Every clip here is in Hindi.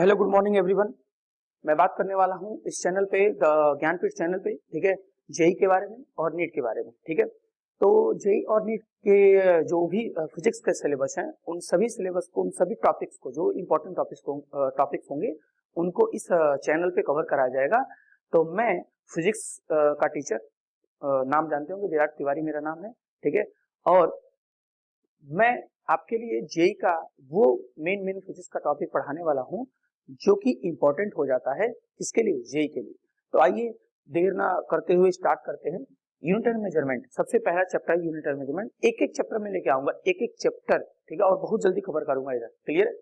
Hello good morning everyone. मैं बात करने वाला हूं इस चैनल पे, द ज्ञानपीठ चैनल पे, ठीक है, जेई के बारे में और नीट के बारे में। ठीक है, तो जेई और नीट के जो भी फिजिक्स के सिलेबस हैं, उन सभी सिलेबस को, उन सभी टॉपिक्स को, जो इंपॉर्टेंट टॉपिक्स होंगे, उनको इस चैनल पे कवर कराया जाएगा। तो मैं फिजिक्स का टीचर, नाम जानते होंगे, विराट तिवारी मेरा नाम है। ठीक है, और मैं आपके लिए जेई का वो मेन फिजिक्स का टॉपिक पढ़ाने वाला हूं जो कि इंपॉर्टेंट हो जाता है इसके लिए, जेई के लिए। तो आइए देर ना करते हुए स्टार्ट करते हैं। यूनिट एंड मेजरमेंट, सबसे पहला चैप्टर है यूनिट एंड मेजरमेंट। एक एक चैप्टर में लेके आऊंगा, एक एक चैप्टर, ठीक है, और बहुत जल्दी कवर करूंगा इधर। क्लियर है?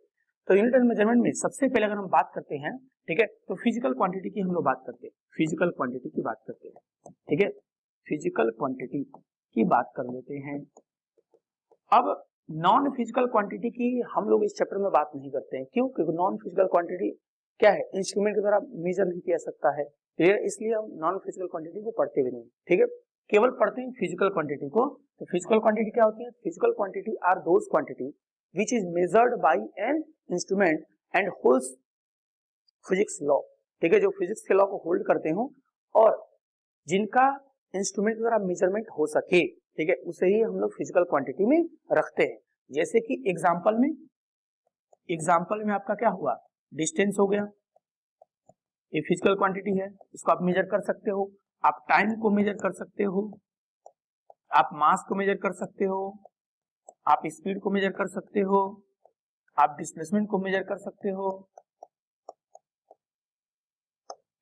तो यूनिट एंड मेजरमेंट में सबसे पहले अगर हम बात करते हैं, ठीक है, तो फिजिकल क्वांटिटी की हम लोग बात करते हैं, फिजिकल क्वांटिटी की बात करते हैं। ठीक है, फिजिकल क्वांटिटी की बात कर लेते हैं। अब नॉन फिजिकल क्वांटिटी की हम लोग इस चैप्टर में बात नहीं करते हैं। क्यों? क्योंकि नॉन फिजिकल क्वांटिटी क्या है, इंस्ट्रूमेंट के द्वारा मेजर नहीं किया सकता है। क्लियर? इसलिए हम नॉन फिजिकल क्वांटिटी को पढ़ते भी नहीं। ठीक है, केवल पढ़ते हैं फिजिकल क्वांटिटी को। तो फिजिकल क्वांटिटी क्या होती है? Physical quantity are those quantity which is measured by an instrument and holds physics law. ठीक है, जो फिजिक्स के लॉ को होल्ड करते हो और जिनका इंस्ट्रूमेंट के द्वारा मेजरमेंट हो सके, ठीक है, उसे ही हम लोग फिजिकल क्वांटिटी में रखते हैं। जैसे कि एग्जांपल में आपका क्या हुआ, डिस्टेंस हो गया, ये फिजिकल क्वांटिटी है, इसको आप मेजर कर सकते हो। आप टाइम को मेजर कर सकते हो, आप मास को मेजर कर सकते हो, आप स्पीड को मेजर कर सकते हो, आप डिस्प्लेसमेंट को मेजर कर सकते हो।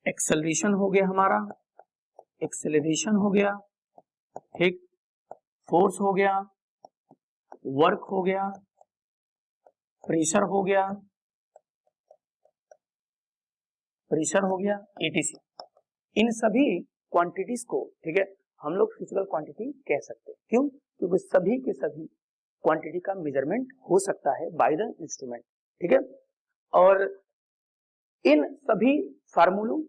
एक्सेलरेशन हो गया हमारा, एक्सेलरेशन हो गया, ठीक, फोर्स हो गया, वर्क हो गया, प्रेशर हो गया, एटीसी। इन सभी क्वांटिटीज को, ठीक है, हम लोग फिजिकल क्वांटिटी कह सकते हैं। क्यों? क्योंकि सभी के सभी क्वांटिटी का मेजरमेंट हो सकता है बाय द इंस्ट्रूमेंट। ठीक है, और इन सभी फार्मूलों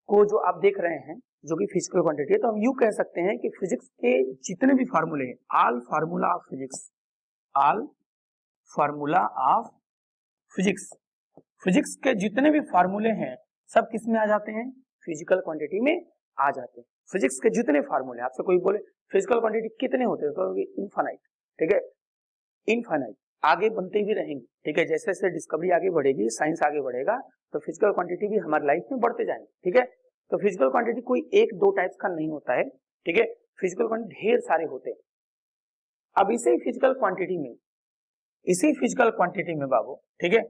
को जो आप देख रहे हैं, जो कि फिजिकल क्वांटिटी है, तो हम यूं कह सकते हैं कि फिजिक्स के जितने भी फार्मूले हैं, all formula of physics, all formula of physics, physics के जितने भी फार्मूले हैं सब किस में आ जाते हैं? फिजिकल क्वांटिटी में आ जाते हैं। फिजिक्स के जितने फार्मूले, आपसे कोई बोले फिजिकल क्वांटिटी कितने होते हैं, तो इनफाइनाइट। ठीक है, इनफाइनाइट, आगे बनते भी रहेंगे। ठीक है, जैसे जैसे डिस्कवरी आगे बढ़ेगी, साइंस आगे बढ़ेगा, तो फिजिकल क्वांटिटी भी हमारी लाइफ में बढ़ते जाएंगे। ठीक है, तो फिजिकल क्वांटिटी कोई एक दो टाइप्स का नहीं होता है। ठीक है, फिजिकल क्वांटिटी ढेर सारे होते हैं। अब इसी फिजिकल क्वांटिटी में बाबू, ठीक है,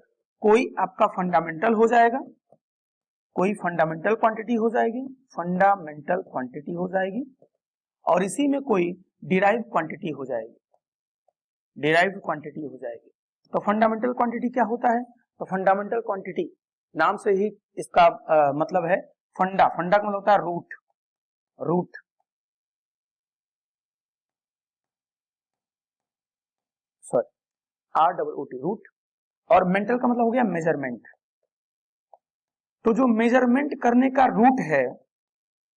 कोई आपका फंडामेंटल हो जाएगा, कोई फंडामेंटल क्वांटिटी हो जाएगी, फंडामेंटल क्वांटिटी हो जाएगी, और इसी में कोई डिराइव क्वांटिटी हो जाएगी, डिराइव्ड क्वांटिटी हो जाएगी। तो फंडामेंटल क्वांटिटी क्या होता है? तो फंडामेंटल क्वांटिटी नाम से ही इसका मतलब है फंडा, फंडा का मतलब होता है root, root, sorry, ROOT, root, और मेंटल का मतलब हो गया मेजरमेंट। तो जो मेजरमेंट करने का रूट है,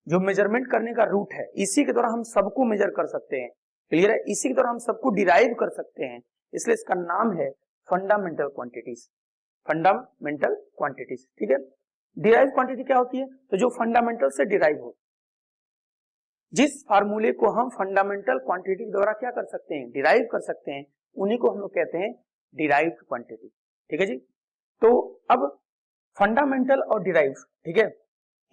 जो मेजरमेंट करने का रूट है, इसी के द्वारा हम सबको मेजर कर सकते हैं। क्लियर है? इसी के द्वारा हम सबको डिराइव कर सकते हैं, इसलिए इसका नाम है फंडामेंटल क्वांटिटीज, फंडामेंटल क्वांटिटीज। ठीक है, डिराइव क्वांटिटी क्या होती है? तो जो फंडामेंटल से डिराइव हो, जिस फार्मूले को हम फंडामेंटल क्वांटिटी के द्वारा क्या कर सकते हैं, डिराइव कर सकते हैं, उन्हीं को हम लोग कहते हैं डिराइव्ड क्वांटिटी। ठीक है जी, तो अब फंडामेंटल और डिराइव, ठीक है,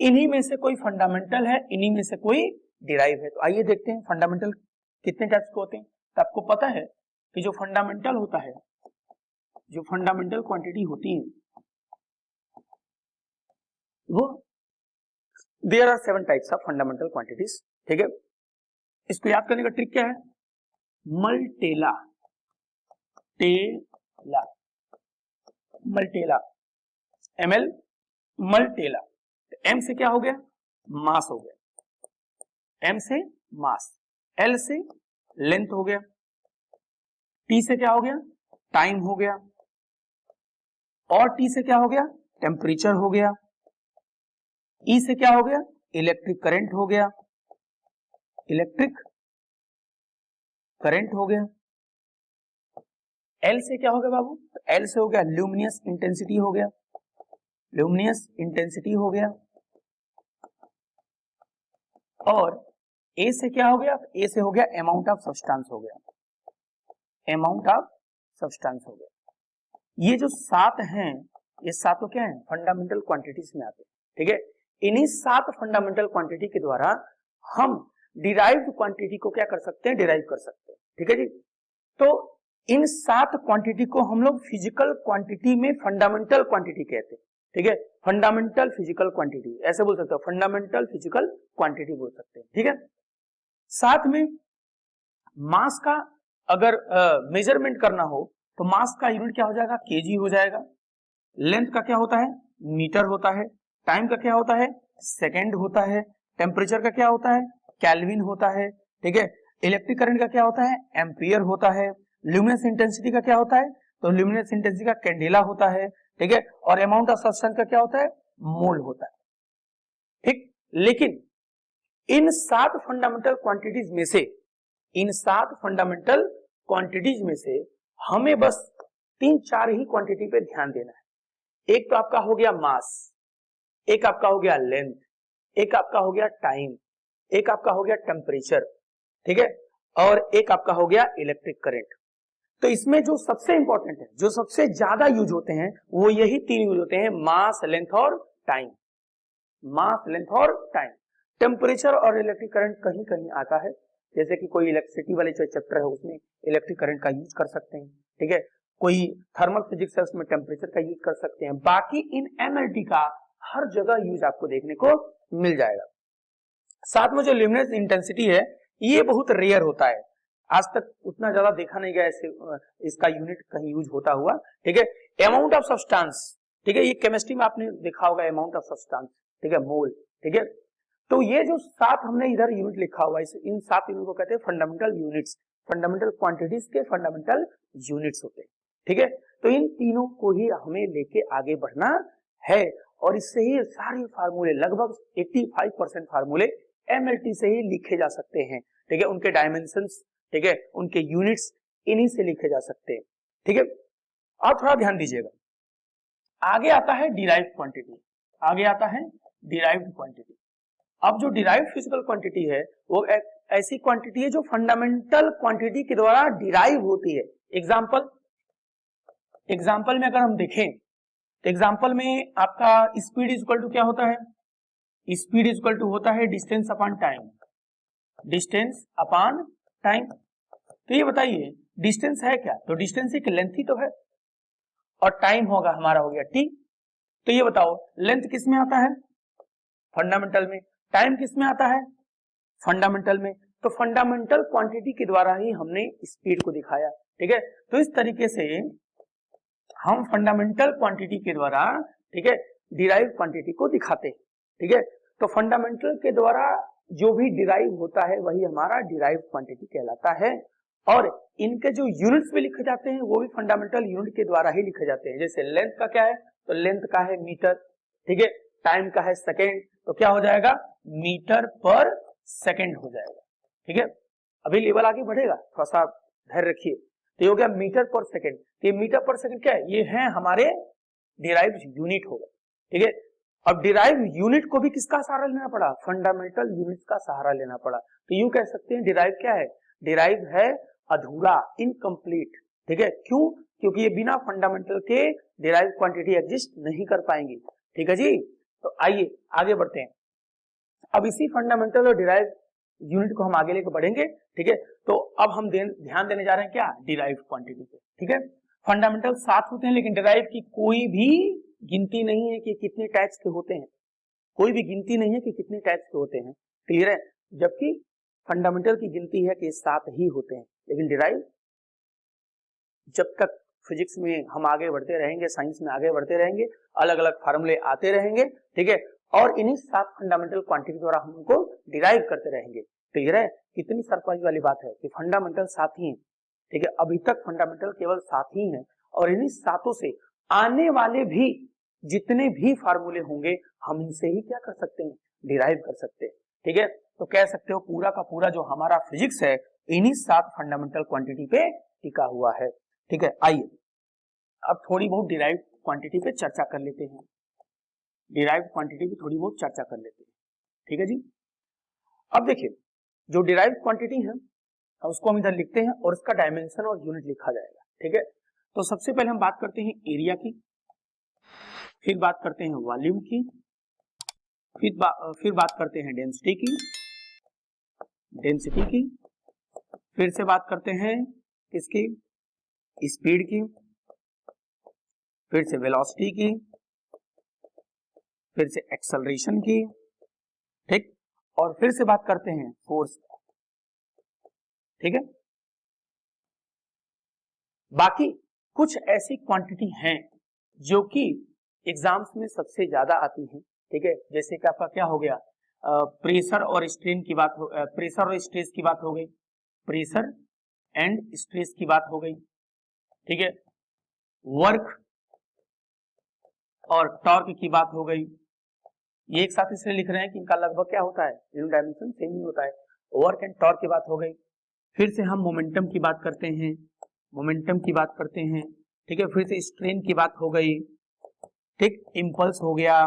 इन्हीं में से कोई फंडामेंटल है, इन्हीं में से कोई डिराइव है। तो आइए देखते हैं फंडामेंटल कितने टाइप्स के होते हैं। तो आपको पता है कि जो फंडामेंटल होता है, जो फंडामेंटल क्वांटिटी होती है, वो there are 7 types of fundamental quantities. ठीक है, इसको याद करने का ट्रिक क्या है? मल्टेला, टेला, मल्टेला, ML, मल्टेला। M से क्या हो गया? मास हो गया, M से मास, L से लेंथ हो गया, T से क्या हो गया? टाइम हो गया, और T से क्या हो गया? टेम्परेचर हो गया, E से क्या हो गया? इलेक्ट्रिक करंट हो गया, इलेक्ट्रिक करंट हो गया। L से क्या हो गया बाबू? L से हो गया ल्यूमिनस इंटेंसिटी हो गया, ल्यूमिनस इंटेंसिटी हो गया, और ए से क्या हो गया, ए से हो गया अमाउंट ऑफ सब्सटेंस हो गया, अमाउंट ऑफ सब्सटेंस हो गया। ये जो 7 हैं, ये सातों क्या है, फंडामेंटल क्वांटिटीज में आते हैं, ठीक है। इन्हीं 7 फंडामेंटल क्वांटिटी के द्वारा हम डिराइव्ड क्वांटिटी को क्या कर सकते हैं, डिराइव कर सकते हैं, ठीक है जी। तो इन 7 क्वांटिटी को हम लोग फिजिकल क्वांटिटी में फंडामेंटल क्वांटिटी कहते हैं, ठीक है। फंडामेंटल फिजिकल क्वांटिटी ऐसे बोल सकते हो, फंडामेंटल फिजिकल क्वांटिटी बोल सकते हैं, ठीक है। साथ में मास का अगर मेजरमेंट करना हो तो मास का यूनिट क्या हो जाएगा, केजी हो जाएगा। लेंथ का क्या होता है, मीटर होता है। टाइम का क्या होता है, सेकेंड होता है। टेम्परेचर का क्या होता है, केल्विन होता है, ठीक है। इलेक्ट्रिक करंट का क्या होता है, एम्पियर होता है। ल्यूमिनस इंटेंसिटी का क्या होता है, तो ल्यूमिनस इंटेंसिटी का कैंडेला होता है, ठीक है। और अमाउंट ऑफ सब्सटेंस का क्या होता है, मोल होता है, ठीक। लेकिन इन 7 फंडामेंटल क्वांटिटीज में से, इन 7 फंडामेंटल क्वांटिटीज में से हमें बस 3-4 ही क्वांटिटी पे ध्यान देना है। एक तो आपका हो गया मास, एक आपका हो गया लेंथ, एक आपका हो गया टाइम, एक आपका हो गया टेम्परेचर, ठीक है, और एक आपका हो गया इलेक्ट्रिक करंट। तो इसमें जो सबसे इंपॉर्टेंट है, जो सबसे ज्यादा यूज होते हैं, वो यही 3 यूज होते हैं, मास, लेंथ और टाइम। मास, लेंथ और टाइम। टेम्परेचर और इलेक्ट्रिक करंट कहीं कहीं आता है, जैसे कि कोई इलेक्ट्रिसिटी वाले जो चैप्टर है उसमें इलेक्ट्रिक करंट का यूज कर सकते हैं, ठीक है। कोई थर्मल फिजिक्स है उसमें टेम्परेचर का यूज कर सकते हैं। बाकी इन एमएलटी का हर जगह यूज आपको देखने को मिल जाएगा। साथ में जो ल्यूमिनस इंटेंसिटी है, ये बहुत रेयर होता है, आज तक उतना ज्यादा देखा नहीं गया ऐसे इसका यूनिट कहीं यूज होता हुआ, ठीक है। अमाउंट ऑफ सब्सटेंस, ठीक है, ये केमिस्ट्री में आपने देखा होगा, अमाउंट ऑफ सब्सटेंस, ठीक है, मोल, ठीक है। तो ये जो 7 हमने इधर यूनिट लिखा हुआ है, इन 7 यूनिट को कहते हैं फंडामेंटल यूनिट्स। फंडामेंटल क्वांटिटीज के फंडामेंटल यूनिट्स होते हैं, ठीक है। तो इन तीनों को ही हमें लेके आगे बढ़ना है, और इससे ही सारे फार्मूले, लगभग 85% फार्मूले एमएलटी से ही लिखे जा सकते हैं, ठीक है। उनके डायमेंशंस, ठीक है, उनके यूनिट्स इन्हीं से लिखे जा सकते हैं, ठीक है। आप थोड़ा ध्यान दीजिएगा, आगे आता है डिराइव्ड क्वांटिटी, आगे आता है डिराइव्ड क्वांटिटी। अब जो डिराइव्ड फिजिकल क्वांटिटी है, वो एक ऐसी क्वांटिटी है जो फंडामेंटल क्वांटिटी के द्वारा डिराइव होती है। एग्जाम्पल में अगर हम देखें, तो एग्जाम्पल में आपका स्पीड इज इक्वल टू क्या होता है, स्पीड इज इक्वल टू होता है distance upon time, distance upon time. तो ये बताइए डिस्टेंस है क्या, तो डिस्टेंस एक लेंथ ही तो है, और टाइम होगा हमारा हो गया टी। तो ये बताओ लेंथ किस में आता है, फंडामेंटल में। टाइम किस में आता है, फंडामेंटल में। तो फंडामेंटल क्वांटिटी के द्वारा ही हमने स्पीड को दिखाया, ठीक है। तो इस तरीके से हम फंडामेंटल क्वांटिटी के द्वारा, ठीक है, डिराइव क्वांटिटी को दिखाते हैं, ठीक है। तो फंडामेंटल के द्वारा जो भी डिराइव होता है वही हमारा डिराइव क्वांटिटी कहलाता है, और इनके जो यूनिट्स भी लिखे जाते हैं वो भी फंडामेंटल यूनिट के द्वारा ही लिखे जाते हैं। जैसे लेंथ का क्या है, तो लेंथ का है मीटर, ठीक है। टाइम का है सेकेंड, तो क्या हो जाएगा, मीटर पर सेकेंड हो जाएगा, ठीक है। अभी लेवल आगे बढ़ेगा, थोड़ा सा धैर्य रखिए। तो ये हो गया मीटर पर सेकेंड। तो ये मीटर पर सेकेंड क्या है, ये है हमारे डिराइव्ड यूनिट होगा, ठीक है। अब डिराइव यूनिट को भी किसका सहारा लेना पड़ा, फंडामेंटल यूनिट का सहारा लेना पड़ा। तो यूं कह सकते हैं डिराइव क्या है, डिराइव है अधूरा, इनकम्प्लीट, ठीक है। क्यों, क्योंकि ये बिना फंडामेंटल के डिराइव क्वांटिटी एग्जिस्ट नहीं कर पाएंगी, ठीक है जी। तो आइए आगे बढ़ते हैं। अब इसी फंडामेंटल और डिराइव यूनिट को हम आगे लेकर बढ़ेंगे, ठीक है। तो अब हम ध्यान देने जा रहे हैं क्या, डिराइव क्वांटिटी पे, ठीक है। फंडामेंटल 7 होते हैं, लेकिन डिराइव की कोई भी गिनती नहीं है कि कितने टाइप्स के होते हैं, कोई भी गिनती नहीं है कि कितने टाइप्स के होते हैं, क्लियर है। जबकि फंडामेंटल की गिनती है कि 7 ही होते हैं, लेकिन डिराइव जब तक फिजिक्स में हम आगे बढ़ते रहेंगे, साइंस में आगे बढ़ते रहेंगे, अलग अलग फार्मूले आते रहेंगे, ठीक है, और इन्हीं 7 फंडामेंटल क्वांटिटी द्वारा हम उनको डिराइव करते रहेंगे। क्लियर है, कितनी सरप्राइज वाली बात है कि फंडामेंटल 7 ही हैं, ठीक है। अभी तक फंडामेंटल केवल 7 ही हैं, और इन्हीं 7 से आने वाले भी जितने भी फार्मूले होंगे हम इनसे ही क्या कर सकते हैं, डिराइव कर सकते हैं, ठीक है। तो कह सकते हो पूरा का पूरा जो हमारा फिजिक्स है इन्हीं 7 फंडामेंटल क्वांटिटी पे टिका हुआ है, ठीक है। आइए अब थोड़ी बहुत डिराइव क्वांटिटी पे चर्चा कर लेते हैं। डिराइव्ड क्वांटिटी की थोड़ी बहुत चर्चा कर लेते हैं, ठीक है जी। अब देखिए जो डिराइव्ड क्वांटिटी है उसको हम इधर लिखते हैं और इसका डायमेंशन और यूनिट लिखा जाएगा, ठीक है। तो सबसे पहले हम बात करते हैं एरिया की, फिर बात करते हैं वॉल्यूम की, फिर बात करते हैं डेंसिटी की, फिर से बात करते हैं किसकी, स्पीड की, फिर से वेलोसिटी की, फिर से एक्सेलरेशन की, ठीक, और फिर से बात करते हैं फोर्स, ठीक है। बाकी कुछ ऐसी क्वांटिटी हैं जो कि एग्जाम्स में सबसे ज्यादा आती हैं, ठीक है। जैसे कि आपका क्या हो गया, प्रेशर और स्ट्रेन की बात हो, प्रेशर और स्ट्रेस की बात हो गई, प्रेशर एंड स्ट्रेस की बात हो गई, ठीक है। वर्क और टॉर्क की बात हो गई। ये एक साथ इसलिए लिख रहे हैं कि इनका लगभग क्या होता है, यूनिट डायमेंशन सेम ही होता है। वर्क एंड टॉर्क की बात हो गई। फिर से हम मोमेंटम की बात करते हैं, ठीक है। फिर से स्ट्रेन की बात हो गई, ठीक, इंपल्स हो गया,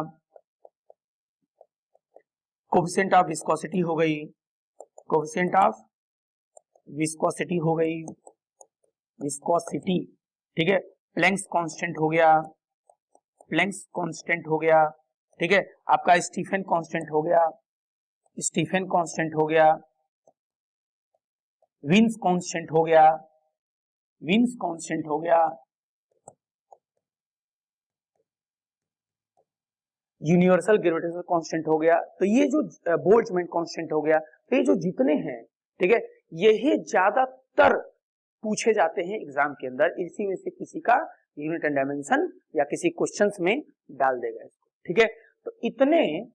कोएफिशिएंट ऑफ विस्कोसिटी हो गई, विस्कोसिटी, ठीक है। प्लैंक्स कांस्टेंट हो गया, ठीक है। आपका स्टीफन कांस्टेंट हो गया, विन्स कांस्टेंट हो गया, यूनिवर्सल ग्रेविटेशनल कांस्टेंट हो गया। तो ये जो बोल्ट्जमैन कांस्टेंट हो गया, तो ये जो जितने हैं, ठीक है, यही ज्यादातर पूछे जाते हैं एग्जाम के अंदर। इसी में से किसी का यूनिट एंड डायमेंशन या किसी क्वेश्चंस में डाल देगा इसको, ठीक है। तो इतने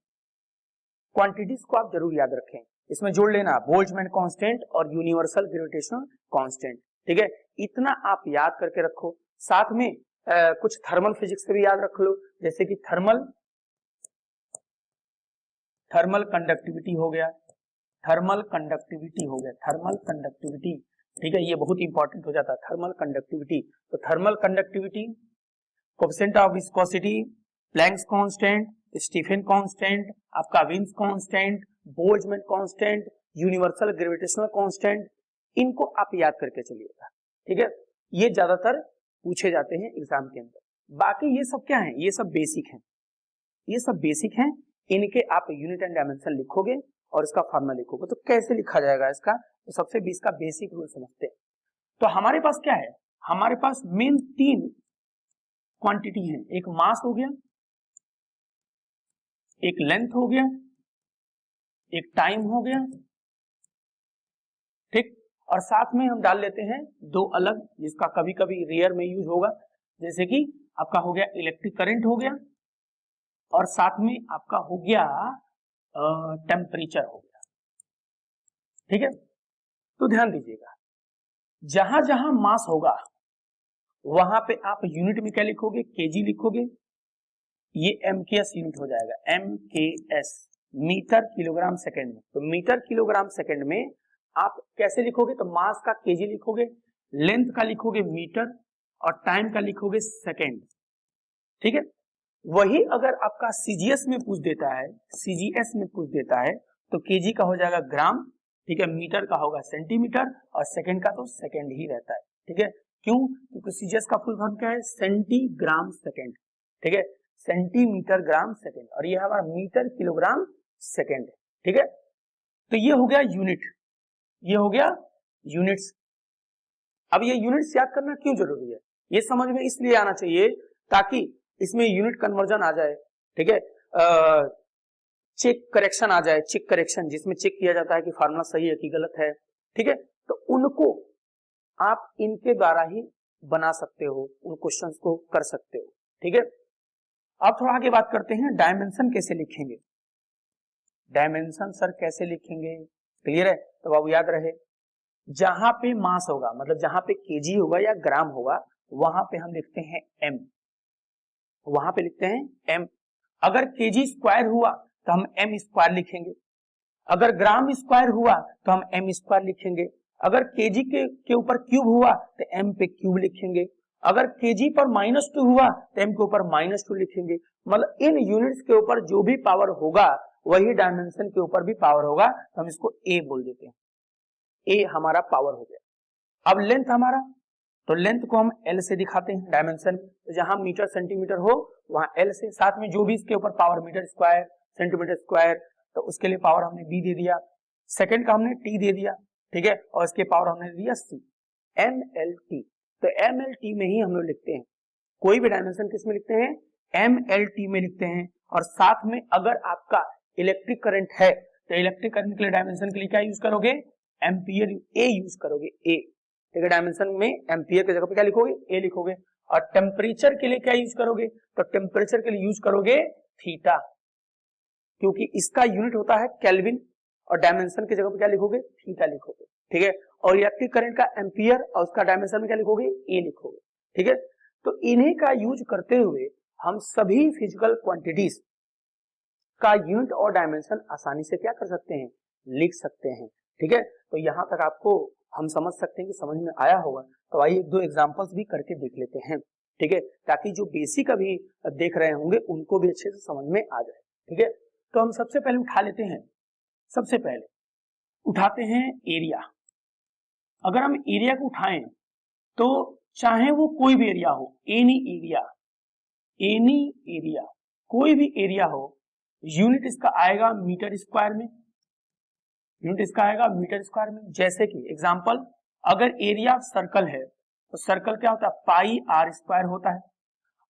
क्वांटिटीज को आप जरूर याद रखें, इसमें जोड़ लेना बोल्ट्जमैन कांस्टेंट और यूनिवर्सल ग्रेविटेशनल कांस्टेंट, ठीक है। इतना आप याद करके रखो। साथ में कुछ थर्मल फिजिक्स से भी याद रख लो, जैसे कि थर्मल कंडक्टिविटी हो गया, ठीक है। ये बहुत इंपॉर्टेंट हो जाता है थर्मल कंडक्टिविटी। तो thermal conductivity, coefficient of viscosity, Planck's constant, Stefan constant, आपका Wien's constant, Boltzmann constant, universal gravitational constant, इनको आप याद करके चलिएगा, ठीक है। ये ज्यादातर पूछे जाते हैं एग्जाम के अंदर। बाकी ये सब क्या है, ये सब बेसिक हैं, इनके आप यूनिट एंड डायमेंशन लिखोगे और इसका फॉर्मूला लिखोगे। तो कैसे लिखा जाएगा इसका, तो सबसे इसका बेसिक रूल समझते हैं। तो हमारे पास क्या है, हमारे पास मेन 3 क्वांटिटी है, एक मास हो गया, एक लेंथ हो गया, एक टाइम हो गया, ठीक। और साथ में हम डाल लेते हैं 2 अलग, जिसका कभी कभी रेयर में यूज होगा, जैसे कि आपका हो गया इलेक्ट्रिक करंट हो गया, और साथ में आपका हो गया टेम्परेचर हो गया, ठीक है। तो ध्यान दीजिएगा, जहां जहां मास होगा वहां पे आप यूनिट में क्या लिखोगे, केजी लिखोगे, ये एमकेएस यूनिट हो जाएगा, एमकेएस, मीटर किलोग्राम सेकंड में। तो मीटर किलोग्राम सेकंड में आप कैसे लिखोगे, तो मास का केजी लिखोगे, लेंथ का लिखोगे मीटर, और टाइम का लिखोगे सेकंड, ठीक है। वही अगर आपका सीजीएस में पूछ देता है, तो केजी का हो जाएगा ग्राम, ठीक है, मीटर का होगा सेंटीमीटर, और सेकंड का तो सेकंड ही रहता है, ठीक है। क्यों, क्योंकि सीजीएस का फुल फॉर्म क्या है, सेंटीग्राम सेकंड, ठीक है, सेंटीमीटर ग्राम सेकंड, और ये हमारा मीटर किलोग्राम सेकंड है, ठीक है। तो ये हो गया यूनिट्स। अब ये यूनिट्स याद करना क्यों जरूरी है, ये समझ में इसलिए आना चाहिए ताकि इसमें यूनिट कन्वर्जन आ जाए, ठीक है। चेक करेक्शन जिसमें चेक किया जाता है कि फार्मूला सही है कि गलत है, ठीक है। तो उनको आप इनके द्वारा ही बना सकते हो, उन क्वेश्चंस को कर सकते हो, ठीक है। अब थोड़ा आगे बात करते हैं, डायमेंशन कैसे लिखेंगे। डायमेंशन सर कैसे लिखेंगे, क्लियर है। तो बाबू याद रहे, जहां पे मास होगा, मतलब जहां पे केजी होगा या ग्राम होगा, वहां पे हम लिखते हैं एम, अगर केजी स्क्वायर हुआ तो हम एम स्क्वायर लिखेंगे, अगर ग्राम स्क्वायर हुआ तो हम एम स्क्वायर लिखेंगे, अगर केजी के ऊपर क्यूब हुआ तो एम पे क्यूब लिखेंगे, अगर केजी पर -2 हुआ तो m के ऊपर -2 लिखेंगे। मतलब इन यूनिट्स के ऊपर जो भी पावर होगा वही डायमेंशन के ऊपर भी पावर होगा, तो हम इसको a बोल देते हैं। a हमारा पावर हो गया। अब लेंथ हमारा, तो लेंथ को हम l से दिखाते हैं डायमेंशन। तो जहां मीटर सेंटीमीटर हो वहां l से, साथ में जो भी इसके ऊपर power meter square centimetre square, तो उसके लिए पावर हमने b दे दिया। सेकंड का हमने t दे दिया, ठीक है, और इसके पावर हमने दे दिया c। mlt, तो mlt में ही हम लोग लिखते हैं, कोई भी डायमेंशन किस में लिखते हैं, mlt में लिखते हैं। और साथ में अगर आपका इलेक्ट्रिक करंट है तो इलेक्ट्रिक करंट के लिए डायमेंशन के लिए क्या यूज करोगे, एम्पियर, a यूज करोगे, a, ठीक है। डायमेंशन में एम्पियर की जगह पे क्या लिखोगे, a लिखोगे। और टेम्परेचर के लिए क्या यूज करोगे, तो टेम्परेचर के लिए यूज करोगे थीटा, क्योंकि इसका यूनिट होता है केल्विन, और डायमेंशन की जगह पे क्या लिखोगे, थीटा लिखोगे, ठीक है। और इलेक्ट्रिक करंट का एम्पियर और उसका डायमेंशन में क्या लिखोगे, a लिखोगे, ठीक है। तो इन्हीं का यूज करते हुए हम सभी फिजिकल क्वांटिटीज का यूनिट और डायमेंशन आसानी से क्या कर सकते हैं, लिख सकते हैं, ठीक है। तो यहां तक आपको हम समझ सकते हैं कि समझ में आया होगा। तो आइए एक दो एग्जांपल्स भी करके देख लेते हैं, ठीक है, ताकि जो बेसिक अभी देख रहे होंगे उनको भी अच्छे से समझ में आ जाए, ठीक है। तो हम सबसे पहले उठा लेते हैं, सबसे पहले उठाते हैं एरिया। अगर हम एरिया को उठाएं तो चाहे वो कोई भी एरिया हो, एनी एरिया, कोई भी एरिया हो, यूनिट इसका आएगा मीटर स्क्वायर में, यूनिट इसका आएगा मीटर स्क्वायर में। जैसे कि एग्जांपल, अगर एरिया सर्कल है तो सर्कल क्या होता है, पाई आर स्क्वायर होता है।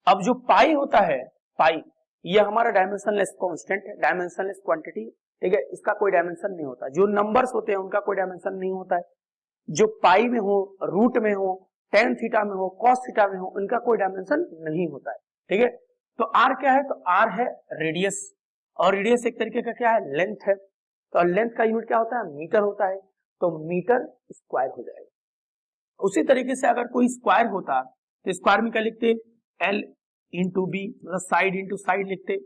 अब जो पाई होता है, पाई ये हमारा डायमेंशनलेस कांस्टेंट है, डायमेंशनलेस क्वांटिटी, ठीक है, इसका कोई डायमेंशन नहीं होता। जो नंबर्स होते हैं उनका कोई डायमेंशन नहीं होता है, जो पाई में हो, रूट में हो, टेन थीटा में हो, कॉस थीटा में हो, उनका कोई डायमेंशन नहीं होता है, ठीक है। तो आर क्या है, तो आर है रेडियस, और रेडियस एक तरीके का क्या है, लेंथ है। तो लेंथ का यूनिट क्या होता है, मीटर होता है, तो मीटर स्क्वायर हो जाएगा। उसी तरीके से अगर कोई स्क्वायर होता तो स्क्वायर में क्या लिखते, एल इंटू बी, मतलब साइड इंटू साइड लिखते,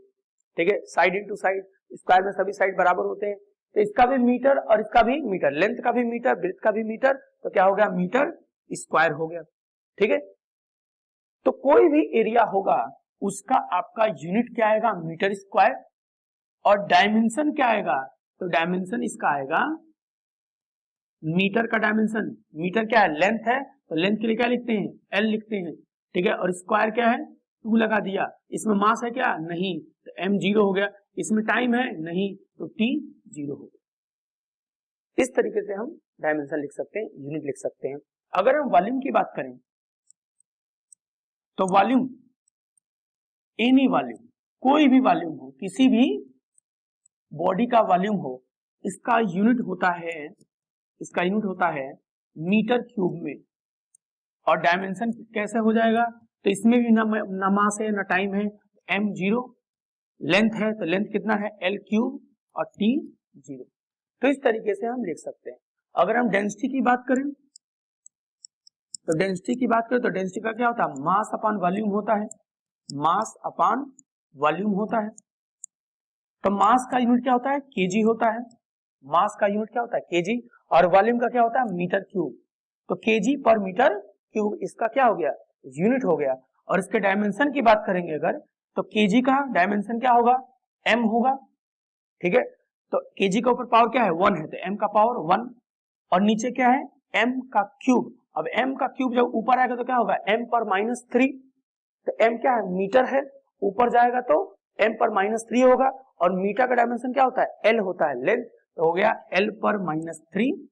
ठीक है, साइड इंटू साइड, स्क्वायर में सभी साइड बराबर होते हैं, तो इसका भी मीटर और इसका भी मीटर, लेंथ का भी मीटर, ब्रेड्थ का भी मीटर, तो क्या हो गया, मीटर स्क्वायर हो गया, ठीक है। तो कोई भी एरिया होगा उसका आपका यूनिट क्या आएगा, मीटर स्क्वायर, और डायमेंशन क्या आएगा, तो डायमेंशन इसका आएगा मीटर का डायमेंशन। मीटर क्या है, लेंथ है, तो लेंथ के लिए क्या लिखते हैं, एल लिखते हैं, ठीक है। और स्क्वायर क्या है, 2 लगा दिया। इसमें मास है क्या, नहीं, तो m 0 हो गया। इसमें टाइम है, नहीं, तो t 0 हो गया। इस तरीके से हम डायमेंशन लिख सकते हैं, यूनिट लिख सकते हैं। अगर हम वॉल्यूम की बात करें तो वॉल्यूम, एनी वॉल्यूम, कोई भी वॉल्यूम हो, किसी भी बॉडी का वॉल्यूम हो, इसका यूनिट होता है, इसका यूनिट होता है मीटर क्यूब में। और डायमेंशन कैसे हो जाएगा, तो इसमें भी ना मास है ना टाइम है, m 0, लेंथ है तो लेंथ कितना है, l क्यूब, और t 0। तो इस तरीके से हम लिख सकते हैं। अगर हम डेंसिटी की बात करें तो डेंसिटी की बात करें तो डेंसिटी का क्या होता है, मास अपॉन वॉल्यूम होता है, मास अपॉन वॉल्यूम होता है। तो मास का यूनिट क्या होता है, केजी होता है, मास का यूनिट क्या होता है, केजी, और वॉल्यूम का क्या होता है, मीटर क्यूब। तो केजी पर मीटर क्यूब इसका क्या हो गया, यूनिट हो गया। और इसके डायमेंशन की बात करेंगे अगर, तो केजी का डायमेंशन क्या होगा, m होगा, ठीक है। तो केजी का ऊपर पावर क्या है, 1 है, तो m का पावर 1, और नीचे क्या है, m का क्यूब। अब m का क्यूब जब ऊपर आएगा तो क्या होगा, m पर -3, तो m क्या है, मीटर है, ऊपर जाएगा तो m पर -3 होगा। और मीटर का डायमेंशन क्या होता है, l होता है, लेंथ, तो हो गया l पर -3,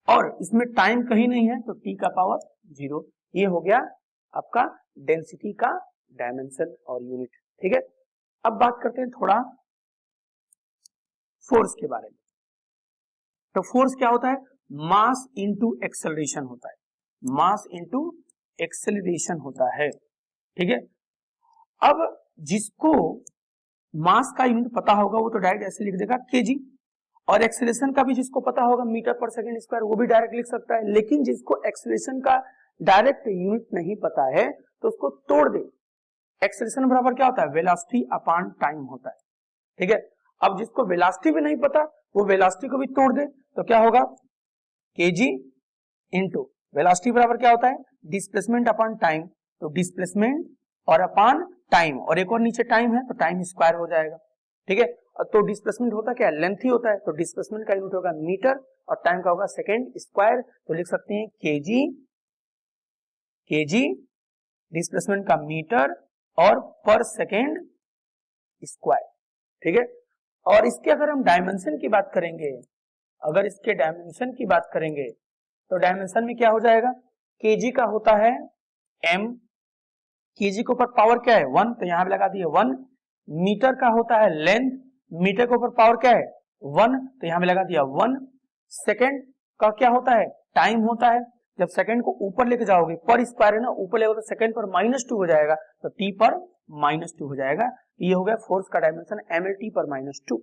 और इसमें टाइम कहीं नहीं है तो t का पावर 0। ये हो गया आपका डेंसिटी का डायमेंशन और यूनिट, ठीक है। अब बात करते हैं थोड़ा फोर्स के बारे में। तो फोर्स क्या होता है, मास इंटू एक्सेलरेशन होता है, मास इंटू एक्सेलरेशन होता है, ठीक है। अब जिसको मास का यूनिट पता होगा वो तो डायरेक्ट ऐसे लिख देगा केजी, और एक्सेलरेशन का भी जिसको पता होगा मीटर पर सेकंड स्क्वायर, वो भी डायरेक्ट लिख सकता है। लेकिन जिसको एक्सेलरेशन का डायरेक्ट यूनिट नहीं पता है तो उसको तोड़ दे। एक्सेलरेशन बराबर क्या होता है, वेलोसिटी अपॉन टाइम होता है, ठीक है। अब जिसको वेलोसिटी भी नहीं पता वो वेलोसिटी को भी तोड़ दे, तो क्या होगा, केजी इंटू वेलोसिटी बराबर क्या होता है, डिस्प्लेसमेंट अपॉन टाइम, तो डिस्प्लेसमेंट और अपान टाइम, और एक और नीचे टाइम है तो टाइम स्क्वायर हो जाएगा, ठीक है। तो डिस्प्लेसमेंट होता क्या है, लेंथ ही होता है, तो डिस्प्लेसमेंट का यूनिट होगा मीटर और टाइम का होगा सेकेंड स्क्वायर, तो लिख सकते हैं केजी, केजी डिस्प्लेसमेंट का मीटर और पर सेकेंड स्क्वायर, ठीक है। और इसके अगर हम डायमेंशन की बात करेंगे, अगर इसके डायमेंशन की बात करेंगे तो डायमेंशन में क्या हो जाएगा, केजी का होता है m, केजी के ऊपर पावर क्या है 1, तो यहां पे लगा दिए 1, मीटर का होता है लेंथ, मीटर के ऊपर पावर क्या है 1, तो यहां पे लगा दिया 1, सेकेंड का क्या होता है टाइम होता है, जब सेकंड को ऊपर लेके जाओगे पर स्क्वायर है ना, ऊपर लेके तो सेकंड पर -2 हो जाएगा, तो t पर -2 हो जाएगा। ये हो गया फोर्स का डायमेंशन mlt पर -2,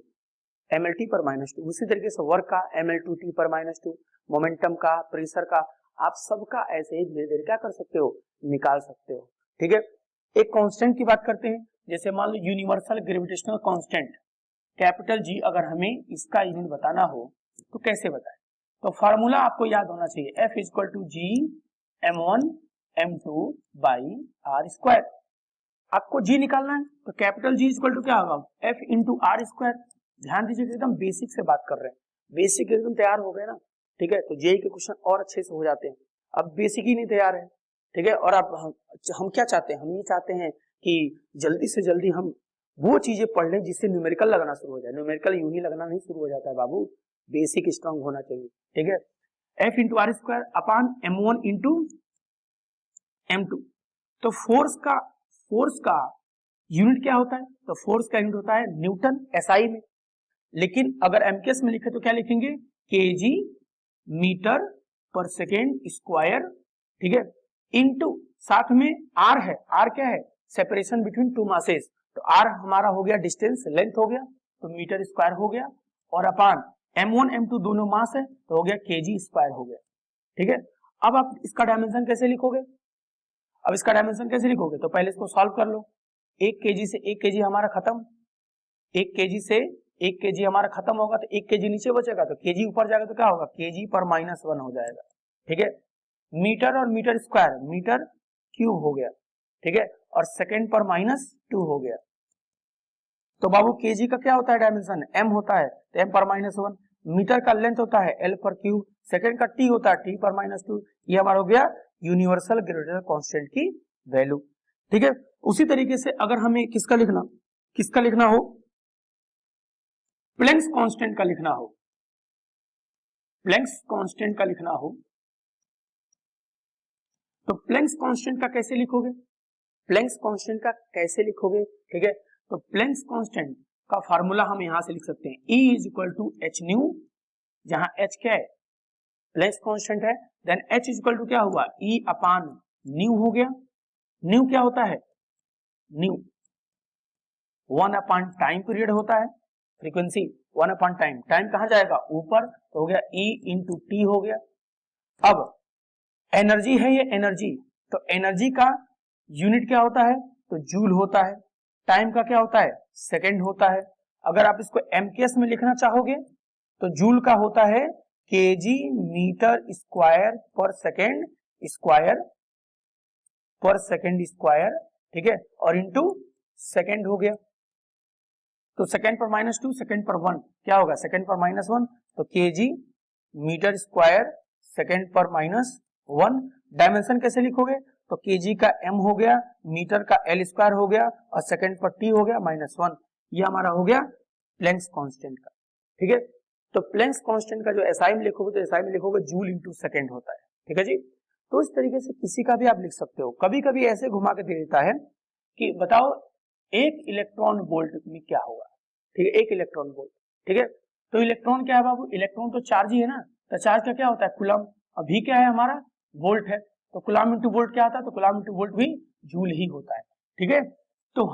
mlt पर -2। उसी तरीके से वर्क का ml2t पर -2, मोमेंटम का, प्रेशर का, आप सबका ऐसे ही धीरे धीरे क्या कर सकते हो, निकाल सकते हो, ठीक है। एक कांस्टेंट की बात करते हैं, जैसे मान लो universal gravitational constant capital G, अगर हमें इसका यूनिट बताना हो तो कैसे बताएं, तो फार्मूला आपको याद होना चाहिए, F equal to G m1 m2 by r square. आपको G निकालना है तो कैपिटल G इक्वल टू क्या होगा, F इंटू आर स्क्वायर। ध्यान दीजिए एकदम बेसिक से बात कर रहे हैं, बेसिक एकदम तैयार हो गए ना, ठीक है, तो जेई के क्वेश्चन और अच्छे से हो जाते हैं। अब बेसिक ही नहीं तैयार है, ठीक है, और अब हम क्या चाहते हैं, हम ये चाहते हैं कि जल्दी से जल्दी हम वो चीजें पढ़ लें जिससे न्यूमेरिकल लगना शुरू हो जाए। न्यूमेरिकल यूं ही लगना नहीं शुरू हो जाता है बाबू, बेसिक स्ट्रांग होना चाहिए, ठीक है। F into r square upon m1 into m2, तो फोर्स का यूनिट क्या होता है, तो फोर्स का यूनिट होता है न्यूटन एसआई में, लेकिन अगर एमकेएस में लिखे तो क्या लिखेंगे, केजी मीटर पर सेकेंड स्क्वायर, ठीक है, इनटू साथ में आर है, आर क्या है, सेपरेशन बिटवीन टू मासेस, तो आर हमारा हो गया डिस्टेंस, लेंथ हो गया, तो मीटर स्क्वायर हो गया, और अपान m1 m2 दोनों मास है तो हो गया केजी स्क्वायर हो गया, ठीक है। अब आप इसका डायमेंशन कैसे लिखोगे, अब इसका डायमेंशन कैसे लिखोगे, तो पहले इसको सॉल्व कर लो, 1 केजी से 1 केजी हमारा खत्म, 1 केजी से 1 केजी हमारा खत्म होगा तो 1 केजी नीचे बचेगा, तो केजी ऊपर जाएगा तो क्या होगा, केजी पर -1 हो जाएगा, ठीक है। मीटर और मीटर स्क्वायर, मीटर क्यूब हो गया, ठीक है, और सेकेंड पर -2 हो गया, तो बाबू केजी का क्या होता है डायमेंशन, m होता है, तो m पर -1, मीटर का लेंथ होता है l पर क्यूब, सेकेंड का t होता है t पर -2, ये हमारा हो गया यूनिवर्सल ग्रेविटेशनल कांस्टेंट की वैल्यू, ठीक है। उसी तरीके से अगर हमें किसका लिखना हो, प्लैंक्स कांस्टेंट का लिखना हो, प्लैंक्स कांस्टेंट का लिखना हो, तो प्लैंक्स कांस्टेंट का कैसे लिखोगे, प्लैंक्स कांस्टेंट का कैसे लिखोगे, ठीक है, तो प्लैंक्स कांस्टेंट का फार्मूला हम यहां से लिख सकते हैं, E is equal to h nu, जहां H क्या है, प्लैंक्स कांस्टेंट है, then H is equal to क्या हुआ, E अपान न्यू हो गया, न्यू क्या होता है, न्यू 1 अपान टाइम पीरियड होता है, फ्रीक्वेंसी 1 अपान टाइम, टाइम कहां जाएगा ऊपर, तो हो गया E इंटू टी हो गया। अब एनर्जी है, ये एनर्जी, तो एनर्जी का यूनिट क्या होता है, तो जूल होता है, टाइम का क्या होता है, सेकंड होता है। अगर आप इसको एमकेएस में लिखना चाहोगे तो जूल का होता है केजी मीटर स्क्वायर पर सेकेंड स्क्वायर, पर सेकेंड स्क्वायर, ठीक है, और इंटू सेकेंड हो गया, तो सेकेंड पर -2 सेकेंड पर 1 क्या होगा, सेकेंड पर -1, तो केजी मीटर स्क्वायर सेकेंड पर -1। डायमेंशन कैसे लिखोगे, तो केजी का m हो गया, मीटर का l स्क्वायर हो गया, और सेकेंड पर t हो गया -1, ये हमारा हो गया प्लैंक्स कांस्टेंट का, ठीक है। तो प्लैंक्स कांस्टेंट का जो एसआई में लिखोगे तो एसआई में लिखोगे जूल इंटू सेकेंड होता है, ठीक है जी। तो इस तरीके से किसी का भी आप लिख सकते हो, कभी कभी ऐसे घुमा के दे देता है कि बताओ एक इलेक्ट्रॉन वोल्ट में क्या होगा, ठीक है, एक इलेक्ट्रॉन वोल्ट, ठीक है। तो इलेक्ट्रॉन क्या है बाबू, इलेक्ट्रॉन तो चार्ज ही है ना, तो चार्ज का क्या होता है कूलम, अभी क्या है हमारा वोल्ट है, तो कूलम इंटू वोल्ट क्या आता है, तो कूलम इंटू वोल्ट भी जूल ही होता है, ठीक है। तो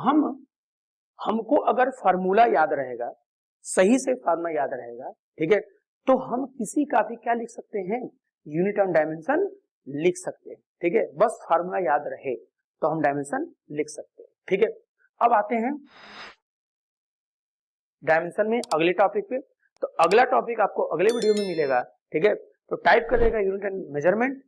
हमको अगर फार्मूला याद रहेगा, सही से फार्मूला याद रहेगा, ठीक है, तो हम किसी का भी क्या लिख सकते हैं, यूनिट ऑन डायमेंशन लिख सकते हैं, ठीक है, बस फार्मूला याद रहे तो हम डायमेंशन लिख सकते हैं, ठीक है। अब आते हैं डायमेंशन में अगले टॉपिक पे, तो अगला टॉपिक आपको अगले वीडियो में मिलेगा, ठीक है। तो टाइप करेगा यूनिट एंड मेजरमेंट,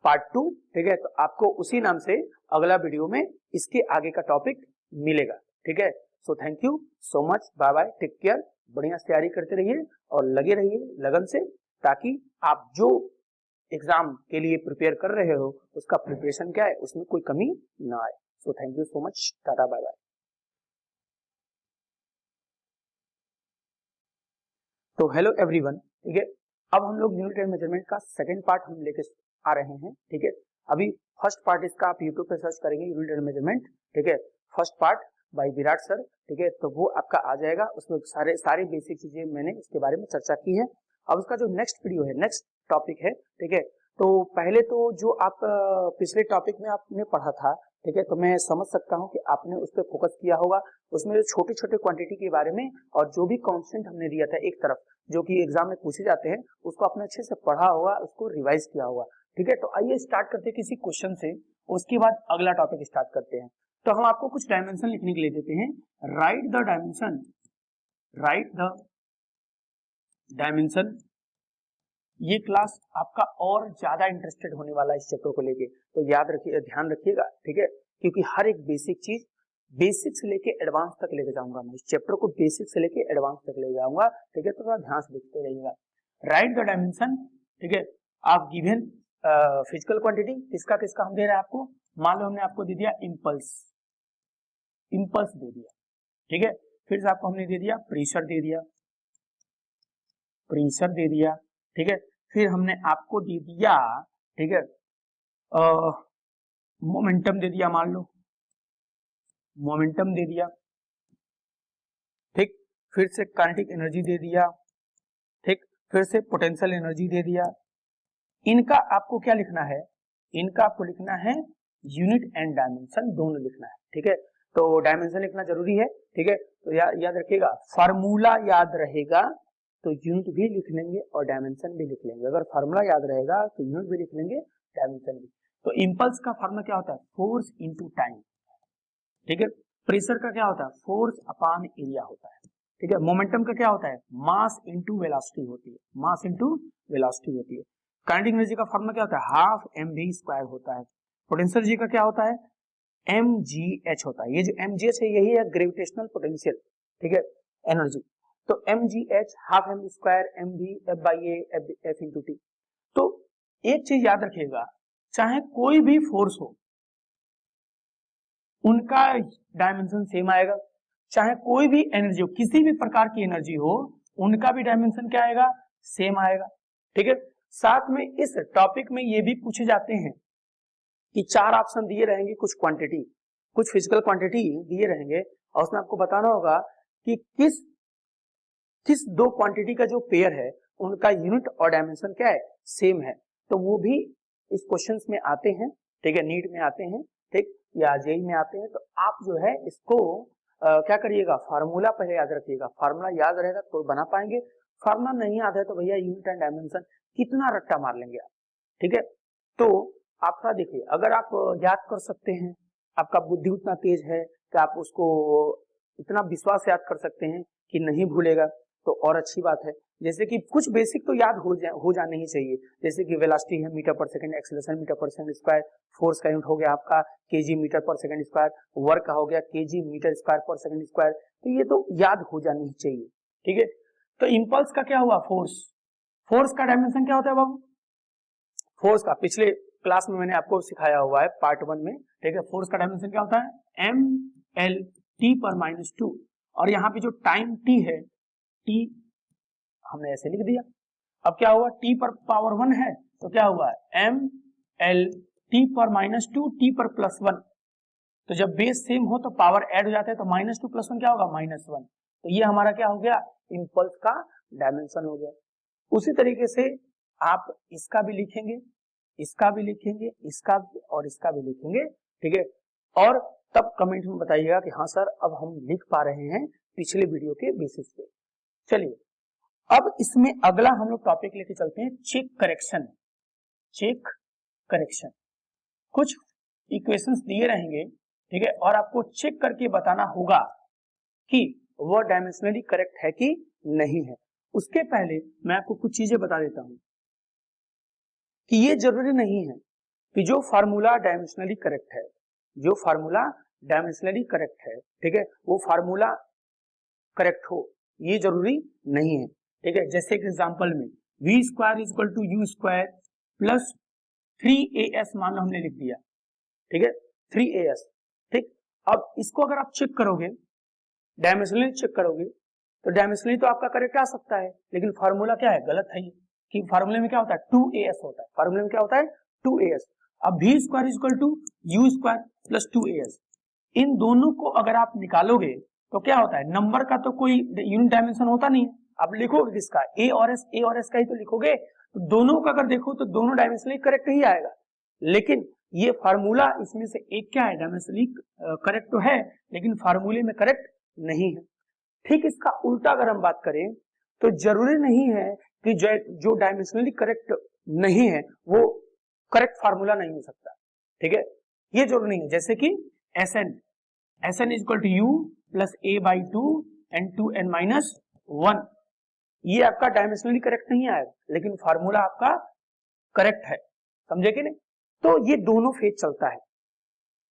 पार्ट 2, ठीक है। तो आपको उसी नाम से अगला वीडियो में इसके आगे का टॉपिक मिलेगा, ठीक है। So thank you so much, bye bye, take care, बढ़िया से तैयारी करते रहिए और लगे रहिए लगन से, ताकि आप जो एग्जाम के लिए प्रिपेयर कर रहे हो उसका प्रिपरेशन क्या है, उसमें कोई कमी ना आए। So thank you so much, tata bye bye. तो हेलो एवरीवन, ठीक है। अब हम लोग यूनिट एंड मेजरमेंट का सेकंड पार्ट हम लेके आ रहे हैं, ठीक है। अभी फर्स्ट पार्ट इसका आप यूट्यूब पे सर्च करेंगे यूनिट एंड मेजरमेंट, ठीक है, first part by Virat sir, ठीक है। तो वो आपका आ जाएगा, उसमें सारी बेसिक चीजें मैंने उसके बारे में चर्चा की है। अब उसका जो नेक्स्ट वीडियो है, नेक्स्ट टॉपिक है, ठीक है। तो पहले तो जो आप पिछले टॉपिक में आपने पढ़ा था, ठीक है, तो मैं समझ सकता हूं कि आपने उस पर फोकस किया होगा। उसमें जो छोटे छोटे क्वांटिटी के बारे में और जो भी कांस्टेंट हमने दिया था एक तरफ, जो कि एग्जाम में पूछे जाते हैं, उसको आपने अच्छे से पढ़ा होगा, उसको रिवाइज किया होगा, ठीक है। तो आइए स्टार्ट करते हैं किसी क्वेश्चन से, उसके बाद अगला टॉपिक स्टार्ट करते हैं। तो हम आपको कुछ डायमेंशन लिखने के लिए देते हैं। Right the dimension, right the dimension. ये क्लास आपका और ज्यादा इंटरेस्टेड होने वाला है इस चैप्टर को लेके, तो याद रखिए, ध्यान रखिएगा, ठीक है, क्योंकि हर एक बेसिक चीज बेसिक से लेके एडवांस तक लेके जाऊंगा मैं, इस चैप्टर को बेसिक से लेके एडवांस तक ले जाऊंगा, ठीक है। तो थोड़ा ध्यान से देखते रहिएगा। राइट द डायमेंशन, ठीक है। आप गिवन फिजिकल क्वांटिटी किसका किसका हम दे रहे हैं आपको, मान लो हमने आपको दे दिया इम्पल्स, इम्पल्स दे दिया, ठीक है। फिर से आपको हमने दे दिया प्रेशर, दे दिया प्रेशर, दे दिया, ठीक है। फिर हमने आपको दे दिया, ठीक है, मोमेंटम दे दिया, मान लो मोमेंटम दे दिया, ठीक। फिर से काइनेटिक एनर्जी दे दिया, ठीक। फिर से पोटेंशियल एनर्जी दे दिया। इनका आपको क्या लिखना है, इनका आपको लिखना है यूनिट एंड डायमेंशन दोनों लिखना है, ठीक है। तो डायमेंशन लिखना जरूरी है, ठीक है। तो याद रखिएगा, फार्मूला याद रहेगा तो यूनिट भी लिख लेंगे और डायमेंशन भी लिख लेंगे। अगर फार्मूला याद रहेगा तो यूनिट भी लिख लेंगे, डायमेंशन भी। तो इंपल्स का फार्मूला क्या होता है, फोर्स इनटू टाइम, ठीक है। प्रेशर का क्या होता है, फोर्स अपॉन एरिया होता है, ठीक है। मोमेंटम का क्या होता है, मास इनटू वेलोसिटी होती है, मास इनटू वेलोसिटी होती है। काइनेटिक एनर्जी का फार्मूला क्या होता है, हाफ mv स्क्वायर होता है। पोटेंशियल एनर्जी का क्या होता है, mgh होता है। ये जो mgh है यही है ग्रेविटेशनल पोटेंशियल, ठीक है, एनर्जी। तो mgh half m square mv f by a f into t। तो एक चीज याद रखिएगा, चाहे कोई भी फोर्स हो उनका डायमेंशन सेम आएगा, चाहे कोई भी एनर्जी हो, किसी भी प्रकार की एनर्जी हो उनका भी डायमेंशन क्या आएगा, सेम आएगा, ठीक है। साथ में इस टॉपिक में ये भी पूछे जाते हैं कि 4 ऑप्शन दिए रहेंगे, कुछ क्वांटिटी, कुछ फिजिकल क्वांटिटी दिए रहेंगे और उसमें आपको बताना होगा कि किस दो क्वांटिटी का जो पेयर है उनका यूनिट और डायमेंशन क्या है, सेम है। तो वो भी इस क्वेश्चंस में आते हैं, ठीक है, नीट में आते हैं, ठीक, या जेई में आते हैं। तो आप जो है इसको क्या करिएगा, फार्मूला पहले याद रखिएगा, फार्मूला याद रहेगा तो बना पाएंगे, फार्मूला नहीं याद है तो भैया यूनिट एंड डायमेंशन कितना रट्टा मार लेंगे आप, ठीक है। तो आप थोड़ा देखिए, अगर आप याद कर सकते हैं, आपका बुद्धि उतना तेज है कि आप उसको इतना विश्वास याद कर सकते हैं कि नहीं भूलेगा, तो और अच्छी बात है। जैसे कि कुछ बेसिक तो याद हो जाने ही चाहिए, जैसे कि वेलोसिटी है मीटर पर सेकंड, एक्सेलरेशन मीटर पर सेकंड स्क्वायर, फोर्स का यूनिट हो गया आपका केजी मीटर पर सेकंड स्क्वायर, वर्क का हो गया केजी मीटर स्क्वायर पर सेकंड स्क्वायर, तो ये तो याद हो जानी ही चाहिए, ठीक है। तो इंपल्स का क्या हुआ, फोर्स, फोर्स का डायमेंशन क्या होता है बाबू, फोर्स का पिछले क्लास में मैंने आपको सिखाया हुआ है पार्ट 1 में, ठीक है। फोर्स का डायमेंशन क्या होता है, एम एल टी पर -2, और यहाँ पे जो टाइम टी है, टी हमने ऐसे लिख दिया। अब क्या हुआ, टी पर पावर 1 है तो क्या हुआ, एम एल टी पर -2 टी पर +1। तो जब बेस सेम हो तो पावर ऐड हो जाता है, तो -2 + 1 क्या होगा, -1। तो ये हमारा क्या हो गया, इंपल्स का डायमेंशन हो गया। उसी तरीके से आप इसका भी लिखेंगे, इसका भी लिखेंगे, इसका भी और इसका भी लिखेंगे, ठीक है। और तब कमेंट में बताइएगा कि हाँ सर अब हम लिख पा रहे हैं पिछले वीडियो के बेसिस पे। चलिए अब इसमें अगला हम लोग टॉपिक लेके चलते हैं, चेक करेक्शन। चेक करेक्शन, कुछ इक्वेशंस दिए रहेंगे, ठीक है, और आपको चेक करके बताना होगा कि वह डायमेंशनली करेक्ट है कि नहीं है। उसके पहले मैं आपको कुछ चीजें बता देता हूं कि ये जरूरी नहीं है कि जो फार्मूला डायमेंशनली करेक्ट है, जो फार्मूला डायमेंशनली करेक्ट है, ठीक है, वो फार्मूला करेक्ट हो ये जरूरी नहीं है, ठीक है। जैसे कि एग्जांपल में v square is equal to u square plus 3as मान लो हमने लिख दिया, ठीक है, 3as, ठीक। अब इसको अगर आप चेक करोगे, डायमेंशनली चेक करोगे, तो डायमेंशनली तो आपका करेक्ट आ सकता है, लेकिन फार्मूला क्या है, गलत है ये, कि फार्मूले में क्या होता है 2as होता है, फार्मूले में क्या होता है 2as। अब v square is equal to u square plus 2as, इन दोनों को अगर आप निकालोगे तो क्या होता है, नंबर का तो कोई यूनिट डायमेंशन होता नहीं है, आप लिखोगे किसका, a और s का ही तो लिखोगे, तो दोनों का अगर देखो तो दोनों डायमेंशनली करेक्ट ही आएगा, लेकिन ये फार्मूला इसमें से एक क्या है, डायमेंशनली करेक्ट तो है लेकिन फार्मूले में करेक्ट नहीं है। ठीक इसका उल्टा अगर हम बात करें तो जरूरी नहीं है कि जो डायमेंशनली करेक्ट नहीं है वो करेक्ट फार्मूला नहीं हो सकता, ठीक है, ये जरूरी नहीं है। जैसे कि Sn is equal to u plus a by 2 and 2n minus 1, ये आपका डायमेंशनली करेक्ट नहीं आएगा लेकिन फार्मूला आपका करेक्ट है, समझे कि नहीं। तो ये दोनों फेज चलता है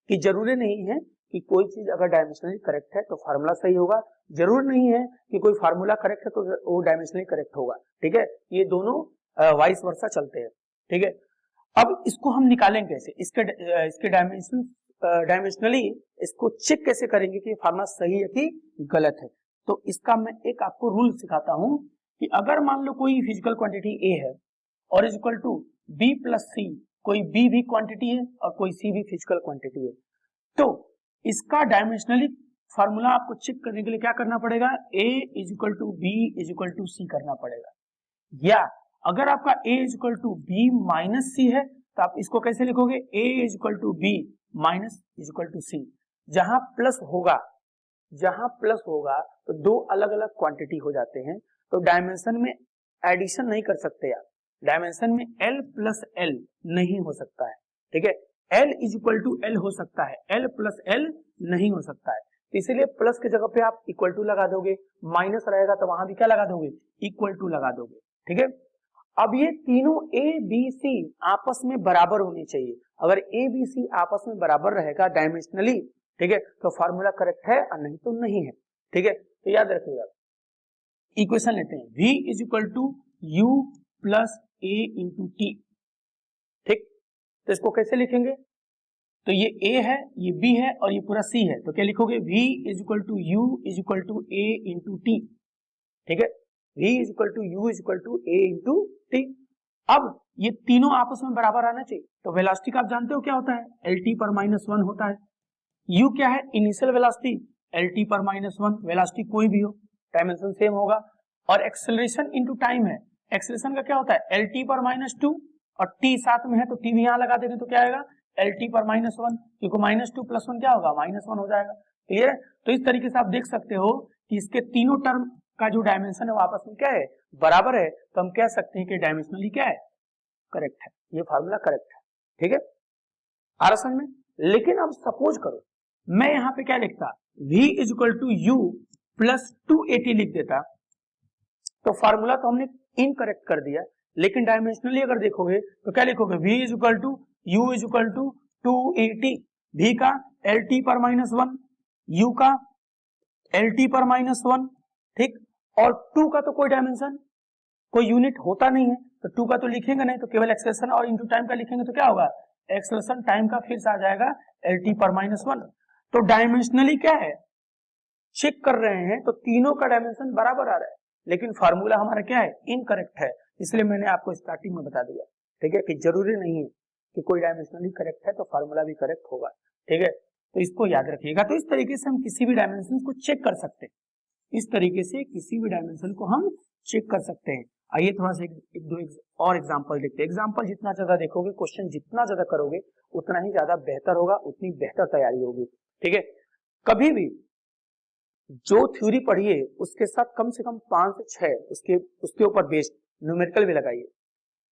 कि जरूरी नहीं है कि कोई चीज अगर डायमेंशनली करेक्ट है तो फार्मूला सही होगा, जरूर नहीं है कि कोई फार्मूला करेक्ट है तो वो डायमेंशनली करेक्ट होगा, ठीक है, ये दोनों वाइस वर्सा चलते हैं, ठीक है। अब इसको हम निकालेंगे कैसे, इसके डायमेंशनली इसको चेक कैसे करेंगे कि फार्मूला सही है कि गलत है। तो इसका मैं एक आपको रूल सिखाता हूं कि अगर मान लो कोई फिजिकल क्वांटिटी a है और is equal to b plus C, कोई b भी क्वांटिटी है और कोई c भी फिजिकल क्वांटिटी है, तो इसका डायमेंशनली फार्मूला आपको चेक करने के लिए क्या करना पड़ेगा, a is equal to b is equal to C करना पड़ेगा, या अगर आपका a is equal to b minus C है तो आप इसको कैसे लिखोगे, a is equal to b minus is equal to C. जहां प्लस होगा तो दो अलग अलग क्वांटिटी हो जाते हैं, तो डायमेंशन में एडिशन नहीं कर सकते आप, डायमेंशन में l प्लस l नहीं हो सकता है, ठीक है, l is equal to l हो सकता है, l प्लस l नहीं हो सकता है, तो इसीलिए प्लस की जगह पे आप इक्वल टू लगा दोगे, माइनस रहेगा तो वहां भी क्या लगा दोगे, इक्वल टू लगा दोगे, ठीक है। अब ये तीनों a b c आपस में बराबर होनी चाहिए, अगर a b c आपस में बराबर रहेगा डायमेंशनली, ठीक है, तो फार्मूला करेक्ट है और नहीं तो नहीं है, ठीक है। तो याद रखिएगा, इक्वेशन लेते हैं, v is equal to u plus a into t, ठीक, तो इसको कैसे लिखेंगे, तो ये a है, ये b है और ये पूरा c है, तो क्या लिखोगे, v is equal to u is equal to a into t, ठीक है, v is equal to u is equal to a into t. अब ये तीनों आपस में बराबर आना चाहिए, तो वेलोसिटी का आप जानते हो क्या होता है, lt पर माइनस 1 होता है, u क्या है, इनिशियल वेलोसिटी, lt पर माइनस 1, वेलोसिटी कोई भी हो डायमेंशन सेम होगा, और एक्सेलरेशन इनटू टाइम है, एक्सेलरेशन का क्या होता है, lt पर माइनस 2 और t साथ में है तो t भी यहां लगा देंगे तो क्या आएगा, lt पर माइनस 1, क्योंकि माइनस 2 प्लस 1 क्या होगा, माइनस 1 हो जाएगा, क्लियर है। तो इस तरीके से आप देख सकते हो कि इसके तीनों टर्म का जो डायमेंशन है वो आपस में क्या है, बराबर है, तो हम कह सकते हैं कि डायमेंशनली क्या है, करेक्ट है, ये फार्मूला करेक्ट है, ठीक है, आ रहा समझ में। लेकिन अब सपोज करो मैं यहां पे क्या लिखता, v is equal to u plus 280 लिख देता, तो फार्मूला तो हमने इनकरेक्ट कर दिया, लेकिन डायमेंशनली अगर देखोगे तो क्या लिखोगे, v is equal to u is equal to 280, v का lt पर माइनस 1, u का lt पर माइनस 1, ठीक, और 2 का तो कोई डायमेंशन कोई यूनिट होता नहीं है तो 2 का तो लिखेंगे नहीं, तो केवल एक्सेलरेशन और इनटू टाइम का लिखेंगे तो क्या होगा, एक्सेलरेशन टाइम का फिर से आ जाएगा lt पर माइनस 1। तो डायमेंशनली क्या है, चेक कर रहे हैं तो तीनों का डायमेंशन बराबर आ रहा है, लेकिन फार्मूला हमारा क्या है, इनकरेक्ट है, इसलिए मैंने आपको स्टार्टिंग में बता दिया, ठीक है, कि जरूरी नहीं है कि कोई डायमेंशनली करेक्ट है तो फार्मूला भी करेक्ट होगा, ठीक है, तो इसको याद रखिएगा। तो इस तरीके से हम किसी भी डायमेंशन को चेक कर सकते हैं, इस तरीके से किसी भी डायमेंशन को हम चेक कर सकते हैं। आइए थोड़ा सा एक दो और एग्जांपल देखते हैं। एग्जांपल जितना ज्यादा देखोगे, क्वेश्चन जितना ज्यादा करोगे उतना ही ज्यादा बेहतर होगा, उतनी बेहतर तैयारी होगी, ठीक है। कभी भी जो थ्योरी पढ़िए उसके साथ कम से कम 5 से 6 उसके ऊपर बेस्ड न्यूमेरिकल भी लगाइए,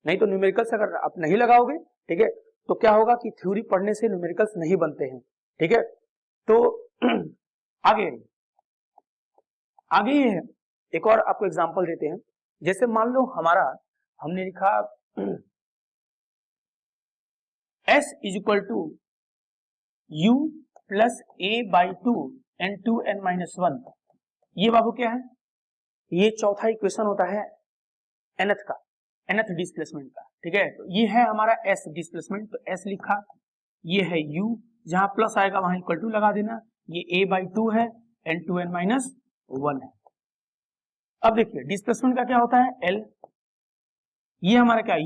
नहीं तो न्यूमेरिकल्स अगर आप नहीं लगाओगे, ठीक है, तो क्या होगा कि थ्योरी पढ़ने से न्यूमेरिकल्स नहीं बनते हैं, ठीक है। तो आगे ये है, एक और आपको एग्जांपल देते हैं। जैसे मान लो हमने लिखा S is equal to U plus A/2 n 2n-1। ये बाबू क्या है, ये चौथा इक्वेशन होता है nth का, nth डिस्प्लेसमेंट का, ठीक है। तो ये है हमारा S डिस्प्लेसमेंट, तो S लिखा, ये है U, जहां प्लस आएगा वहां इक्वल टू लगा देना, ये A/2 है, n2n-1 है। अब देखिए डिस्प्लेसमेंट का क्या होता है L, ये हमारा क्या है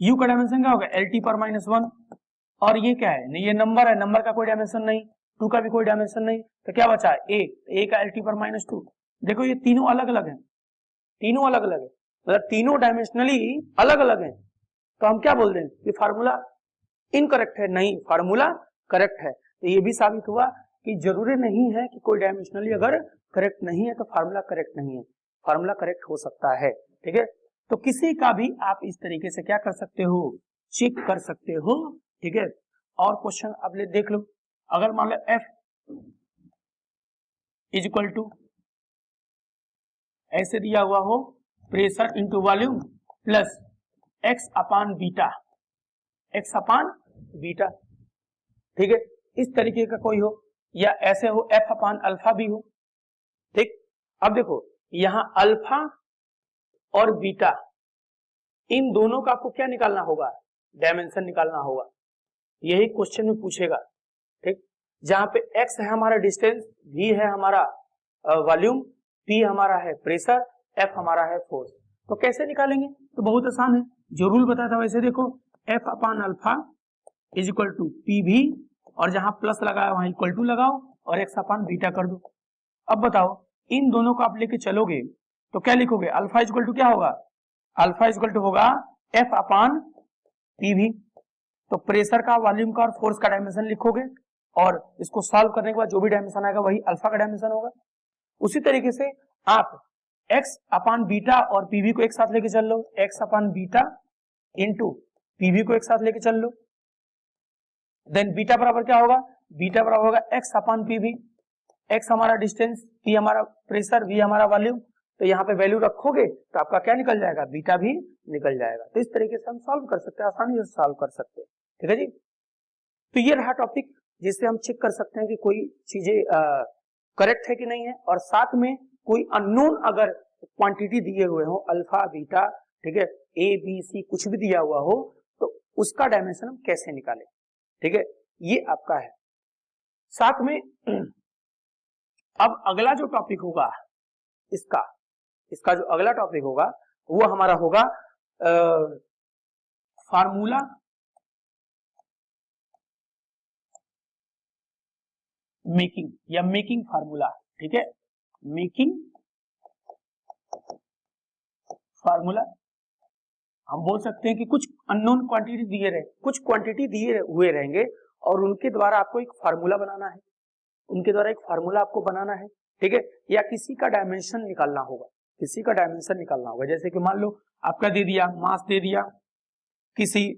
U का डायमेंशन क्या होगा LT/-1, और ये क्या है, ये नंबर है, नंबर का कोई डायमेंशन नहीं, 2 का भी कोई डायमेंशन नहीं, तो क्या बचा है A का LT/-2। देखो ये तीनों अलग अलग हैं, तीनों अलग अलग है, मतलब तीनों डायमेंशनली अलग अलग हैं, तो हम क्या बोल दें कि फार्मूला इनकरेक्ट है, नहीं फार्मूला करेक्ट है। तो ये भी साबित हुआ कि जरूरी नहीं है कि कोई डायमेंशनली अगर करेक्ट नहीं है तो फार्मूला करेक्ट नहीं है, फार्मूला करेक्ट हो सकता है, ठीक है। तो किसी का भी आप इस तरीके से क्या कर सकते हो, चेक कर सकते हो, ठीक है। और क्वेश्चन अब ले देख लो, अगर मान लो F इज इक्वल टू ऐसे दिया हुआ हो, प्रेशर इंटू वॉल्यूम प्लस x/बीटा, x/बीटा, ठीक है, इस तरीके का कोई हो, या ऐसे हो F/अल्फा भी हो, ठीक। अब देखो यहां अल्फा और बीटा, इन दोनों का आपको क्या निकालना होगा, डायमेंशन निकालना होगा, यही क्वेश्चन में पूछेगा, ठीक। जहां पे x है हमारा डिस्टेंस, v है हमारा वॉल्यूम, p हमारा है प्रेशर, f हमारा है फोर्स। तो कैसे निकालेंगे, तो बहुत आसान है, जो रूल बताया था वैसे देखो, F/अल्फा इज इक्वल टू PV, और जहां प्लस लगाया वहां इक्वल टू लगाओ और x/बीटा कर दो। अब बताओ इन दोनों को आप लेके चलोगे तो क्या लिखोगे, अल्फा इज इक्वल टू क्या होगा, अल्फा इज इक्वल टू होगा F/PV। तो प्रेशर का, वॉल्यूम का और फोर्स का डायमेंशन लिखोगे, और इसको सॉल्व करने के बाद जो भी डायमेंशन आएगा वही अल्फा का डायमेंशन होगा। उसी तरीके से आप x/बीटा और PV को एक साथ लेके चल लो, x/बीटा इंटू PV को एक साथ लेके चल लो, देन बीटा बराबर क्या होगा, बीटा बराबर होगा x/PV, x हमारा डिस्टेंस, P हमारा प्रेशर, V हमारा वॉल्यूम। तो यहाँ पे वैल्यू रखोगे तो आपका क्या निकल जाएगा, बीटा भी निकल जाएगा। तो इस तरीके से हम सॉल्व कर सकते हैं, आसानी से सॉल्व कर सकते हैं, ठीक है जी। तो ये रहा टॉपिक जिससे हम चेक कर सकते हैं कि कोई चीजें करेक्ट है कि नहीं है, और साथ में कोई अननोन अगर क्वांटिटी दिए हुए हो, अल्फा बीटा, ठीक है, ABC कुछ भी दिया हुआ हो, तो उसका डायमेंशन हम कैसे निकालें, ठीक है, ये आपका है। साथ में अब अगला जो टॉपिक होगा इसका जो अगला टॉपिक होगा वो हमारा होगा फार्मूला मेकिंग, या मेकिंग फार्मूला, ठीक है, मेकिंग फार्मूला। हम बोल सकते हैं कि कुछ अननोन क्वांटिटी दिए रहे, कुछ क्वांटिटी दिए हुए रहेंगे और उनके द्वारा आपको एक फार्मूला बनाना है, उनके द्वारा एक फार्मूला आपको बनाना है, ठीक है, या किसी का डायमेंशन निकालना होगा, किसी का डायमेंशन निकालना होगा। जैसे कि मान लो आपका दे दिया, मास दे दिया, किसी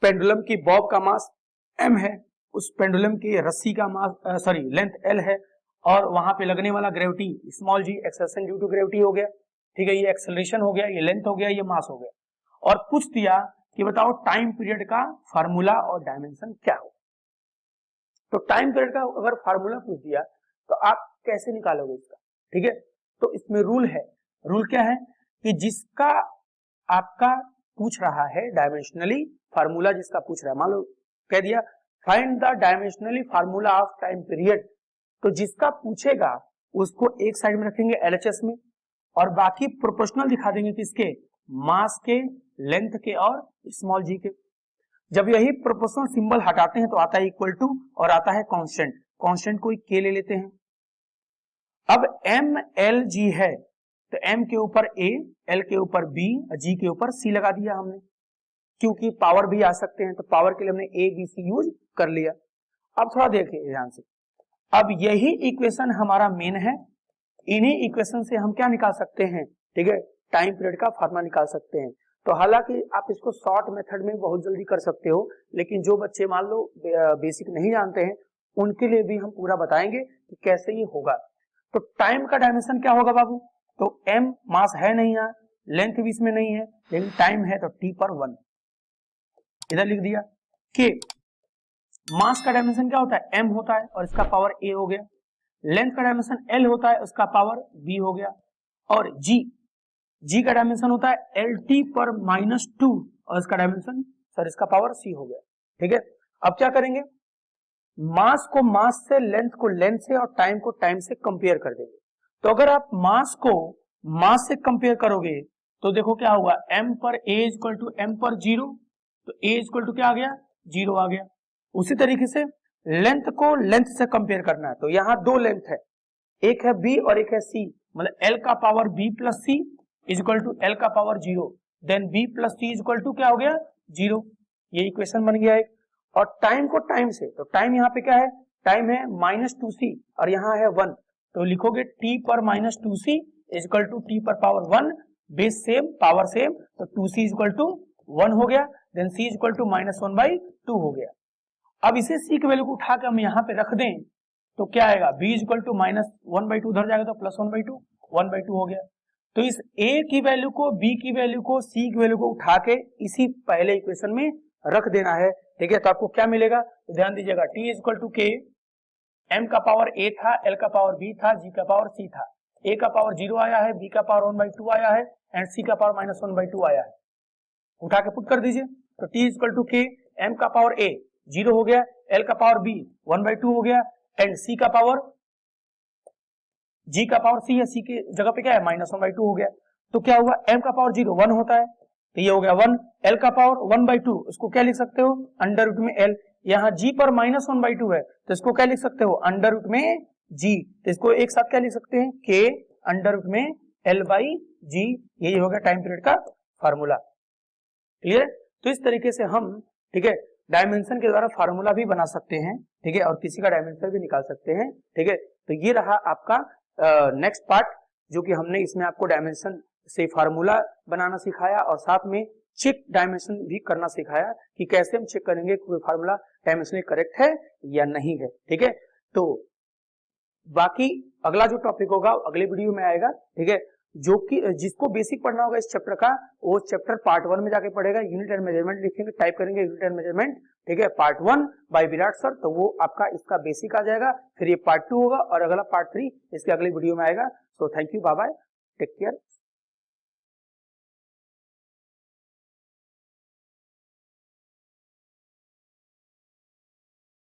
पेंडुलम की बॉब का मास m है, उस पेंडुलम की रस्सी का मास लेंथ l है, और वहां पे लगने वाला gravity small g, acceleration due to gravity हो गया, ठीक है, ये एक्सेलरेशन हो गया, ये लेंथ हो गया, ये मास हो गया, और पूछ दिया कि बताओ टाइम पीरियड का फार्मूला और डायमेंशन क्या हो। तो टाइम पीरियड का अगर फार्मूला पूछ दिया तो आप कैसे निकालोगे इसका, ठीक है। तो इसमें रूल है, रूल क्या है कि जिसका आपका पूछ रहा है डायमेंशनली फार्मूला, जिसका पूछ रहा है, मान लो कह दिया find the dimensionally formula of time period, तो जिसका पूछेगा उसको एक साइड में रखेंगे LHS में, और बाकी प्रोपोर्शनल दिखा देंगे किसके, मास के, लेंथ के और स्मॉल g के। जब यही प्रोपोर्शनल सिंबल हटाते हैं तो आता है इक्वल टू और आता है कांस्टेंट, कांस्टेंट को k ले लेते हैं। अब m l g है तो m के ऊपर a, l के ऊपर b, g के ऊपर c लगा दिया हमने, क्योंकि पावर भी आ सकते हैं तो पावर के लिए हमने a b c यूज कर लिया। अब थोड़ा देखिए ध्यान से, अब यही इक्वेशन हमारा मेन है, इन्हीं इक्वेशन से हम क्या निकाल सकते हैं, ठीक है, टाइम पीरियड का फार्मूला निकाल सकते हैं। तो हालांकि आप इसको शॉर्ट मेथड में बहुत जल्दी कर सकते हो, लेकिन जो बच्चे मान लो बेसिक नहीं जानते हैं उनके लिए भी हम पूरा बताएंगे कि कैसे ये होगा। तो टाइम का डायमेंशन क्या होगा बाबू, तो m मास है नहीं यहाँ, लेंथ भी इसमें नहीं है, लेकिन टाइम है तो t/1 इधर लिख दिया, के मास का डायमेंशन क्या होता है, m होता है और इसका पावर a हो गया, लेंथ का डायमेंशन l होता है उसका पावर b हो गया, और g का डायमेंशन होता है lt पर -2 और इसका डायमेंशन इसका पावर c हो गया। ठीक है, अब क्या करेंगे, मास को मास से, लेंथ को लेंथ से और टाइम को टाइम से कंपेयर कर देंगे। तो अगर आप मास को मास से कंपेयर करोगे तो देखो क्या होगा, m पर a इक्वल टू m पर 0, तो a इक्वल टू क्या आ गया, 0 आ गया। उसी तरीके से लेंथ को लेंथ से कंपेयर करना है, तो यहाँ दो लेंथ है, एक है b और एक है c, मतलब l का power b plus c equal to l का power 0, then b plus c equal to क्या हो गया, 0। ये इक्वेशन बन गया एक। और टाइम को टाइम से, तो टाइम यहाँ पे क्या है, टाइम है -2c और यहाँ है 1, तो लिखोगे t पर -2c इक्वल टू t पर power 1, base same power same, तो 2c इक्वल टू 1 हो गया, देन c इक्वल टू -1/2 हो गया। अब इसे c की वैल्यू को उठा के हम यहाँ पे रख दें तो क्या आएगा, b इक्वल टू -1/2 उधर जाएगा तो +1/2, 1/2 हो गया। तो इस a की वैल्यू को, b की वैल्यू को, c की वैल्यू को उठा के इसी पहले इक्वेशन में रख देना है। ठीक है, तो आपको क्या मिलेगा, तो ध्यान दीजिएगा, t equal to k, m का पावर a था, l का पावर b था, g का पावर c था, a का पावर 0 आया है, b का पावर 1/2 आया है एंड c का पावर -1/2 आया है। उठा के पुट कर दीजिए, तो t equal to k, m का पावर a 0 हो गया, l का पावर b 1/2 हो गया एंड c का पावर, g का पावर c है, c की जगह पे क्या है, -1/2 हो गया। तो क्या हुआ, m का पावर 0 1 होता है, तो ये हो गया 1, l का पावर 1/2, इसको क्या लिख सकते हो, अंडर रूट में l, यहाँ g पर -1/2 है तो इसको क्या लिख सकते हो, अंडर रूट में g, तो इसको एक साथ क्या लिख सकते हैं, k अंडर रूट में l/g, यही हो गया टाइम पीरियड का फार्मूला। क्लियर, तो इस तरीके से हम, ठीक है, डायमेंशन के द्वारा फार्मूला भी बना सकते हैं, ठीक है, और किसी का डायमेंशन भी निकाल सकते हैं। ठीक है, तो ये रहा आपका नेक्स्ट पार्ट, जो कि हमने इसमें आपको डायमेंशन से फार्मूला बनाना सिखाया और साथ में चेक डायमेंशन भी करना सिखाया कि कैसे हम चेक करेंगे कोई फार्मूला डायमेंशनली करेक्ट है या नहीं है। ठीक है, तो बाकी अगला जो टॉपिक होगा अगले वीडियो में आएगा। ठीक है, जो कि जिसको बेसिक पढ़ना होगा इस चैप्टर का, वो चैप्टर पार्ट 1 में जाके पढ़ेगा, यूनिट एंड मेजरमेंट लिखेंगे, टाइप करेंगे यूनिट एंड मेजरमेंट, ठीक है, पार्ट 1 बाय विराट सर, तो वो आपका इसका बेसिक आ जाएगा। फिर ये पार्ट 2 होगा और अगला पार्ट 3 इसके अगले वीडियो में आएगा। So thank you, bye bye, take care.